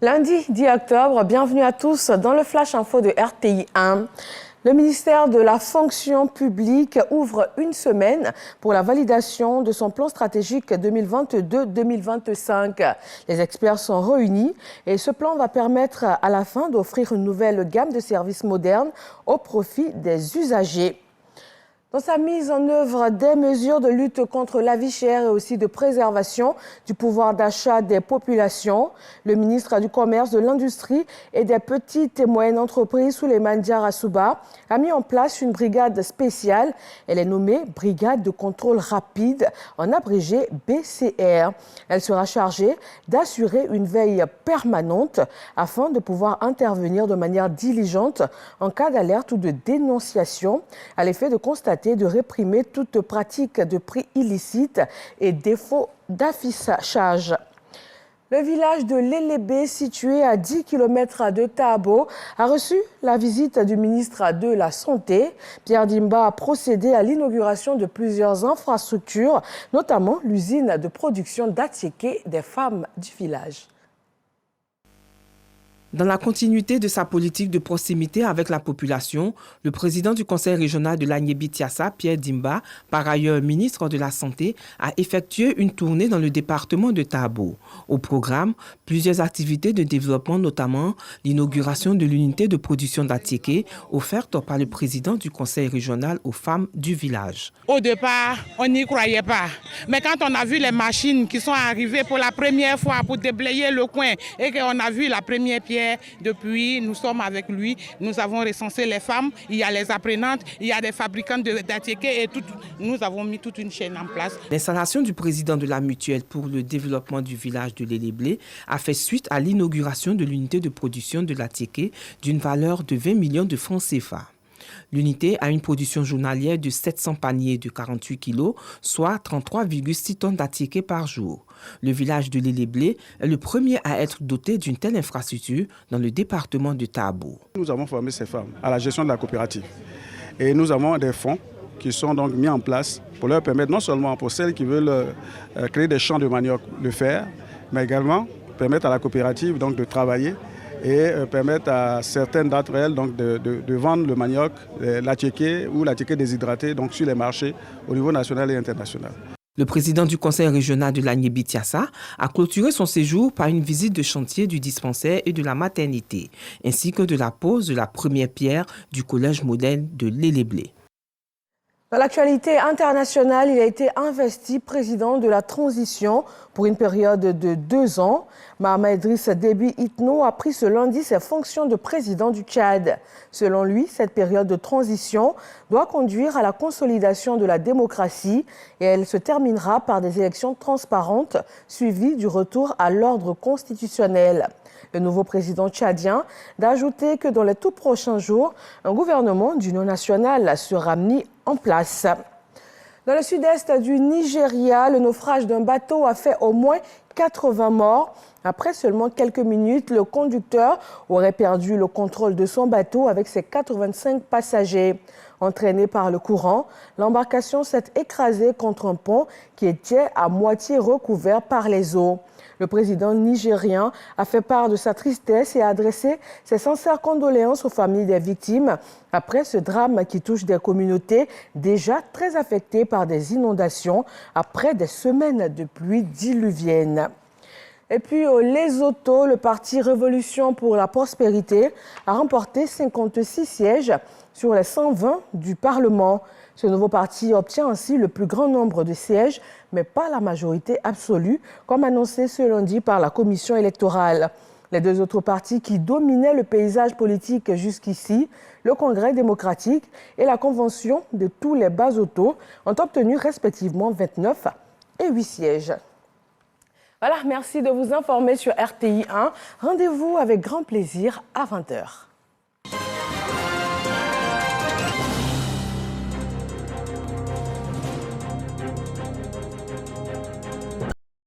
Lundi 10 octobre, bienvenue à tous dans le Flash Info de RTI 1. Le ministère de la Fonction publique ouvre une semaine pour la validation de son plan stratégique 2022-2025. Les experts sont réunis et ce plan va permettre à la fin d'offrir une nouvelle gamme de services modernes au profit des usagers. Dans sa mise en œuvre des mesures de lutte contre la vie chère et aussi de préservation du pouvoir d'achat des populations, le ministre du Commerce, de l'Industrie et des petites et moyennes entreprises, Souleymane Diarra Souba, a mis en place une brigade spéciale. Elle est nommée Brigade de contrôle rapide, en abrégé BCR. Elle sera chargée d'assurer une veille permanente afin de pouvoir intervenir de manière diligente en cas d'alerte ou de dénonciation, à l'effet de constater de réprimer toute pratique de prix illicite et défaut d'affichage. Le village de Lélébé, situé à 10 km de Tabo, a reçu la visite du ministre de la Santé. Pierre Dimba a procédé à l'inauguration de plusieurs infrastructures, notamment l'usine de production d'attiéké des femmes du village. Dans la continuité de sa politique de proximité avec la population, le président du conseil régional de l'Agnébi-Tiassa, Pierre Dimba, par ailleurs ministre de la Santé, a effectué une tournée dans le département de Tabo. Au programme, plusieurs activités de développement, notamment l'inauguration de l'unité de production d'attiéké offerte par le président du conseil régional aux femmes du village. Au départ, on n'y croyait pas. Mais quand on a vu les machines qui sont arrivées pour la première fois pour déblayer le coin et qu'on a vu la première pierre, depuis, nous sommes avec lui, nous avons recensé les femmes, il y a les apprenantes, il y a des fabricantes d'attiéké et tout, nous avons mis toute une chaîne en place. L'installation du président de la mutuelle pour le développement du village de Lélébé a fait suite à l'inauguration de l'unité de production de l'attiéké d'une valeur de 20 millions de francs CFA. L'unité a une production journalière de 700 paniers de 48 kg, soit 33,6 tonnes d'attiéké par jour. Le village de Lélébé est le premier à être doté d'une telle infrastructure dans le département de Tabo. Nous avons formé ces femmes à la gestion de la coopérative. Et nous avons des fonds qui sont donc mis en place pour leur permettre, non seulement pour celles qui veulent créer des champs de manioc, le faire, mais également permettre à la coopérative donc, de travailler et permettre à certaines d'entre elles donc, de vendre le manioc, l'attiéké ou l'attiéké déshydraté donc, sur les marchés au niveau national et international. Le président du conseil régional de l'Agnébi-Tiassa a clôturé son séjour par une visite de chantier du dispensaire et de la maternité, ainsi que de la pose de la première pierre du collège modèle de Lélébé. Dans l'actualité internationale, il a été investi président de la transition pour une période de 2 ans. Mahamat Idriss Déby Itno a pris ce lundi ses fonctions de président du Tchad. Selon lui, cette période de transition doit conduire à la consolidation de la démocratie et elle se terminera par des élections transparentes suivies du retour à l'ordre constitutionnel. Le nouveau président tchadien d'ajouter que dans les tout prochains jours, un gouvernement d'union nationale sera mis en place. Dans le sud-est du Nigeria, le naufrage d'un bateau a fait au moins 80 morts. Après seulement quelques minutes, le conducteur aurait perdu le contrôle de son bateau avec ses 85 passagers. Entraîné par le courant, l'embarcation s'est écrasée contre un pont qui était à moitié recouvert par les eaux. Le président nigérien a fait part de sa tristesse et a adressé ses sincères condoléances aux familles des victimes après ce drame qui touche des communautés déjà très affectées par des inondations après des semaines de pluie diluvienne. Et puis au Lesotho, le parti Révolution pour la prospérité a remporté 56 sièges sur les 120 du Parlement. Ce nouveau parti obtient ainsi le plus grand nombre de sièges, mais pas la majorité absolue, comme annoncé ce lundi par la commission électorale. Les deux autres partis qui dominaient le paysage politique jusqu'ici, le Congrès démocratique et la Convention de tous les Basotho, ont obtenu respectivement 29 et 8 sièges. Voilà, merci de vous informer sur RTI 1. Rendez-vous avec grand plaisir à 20 h.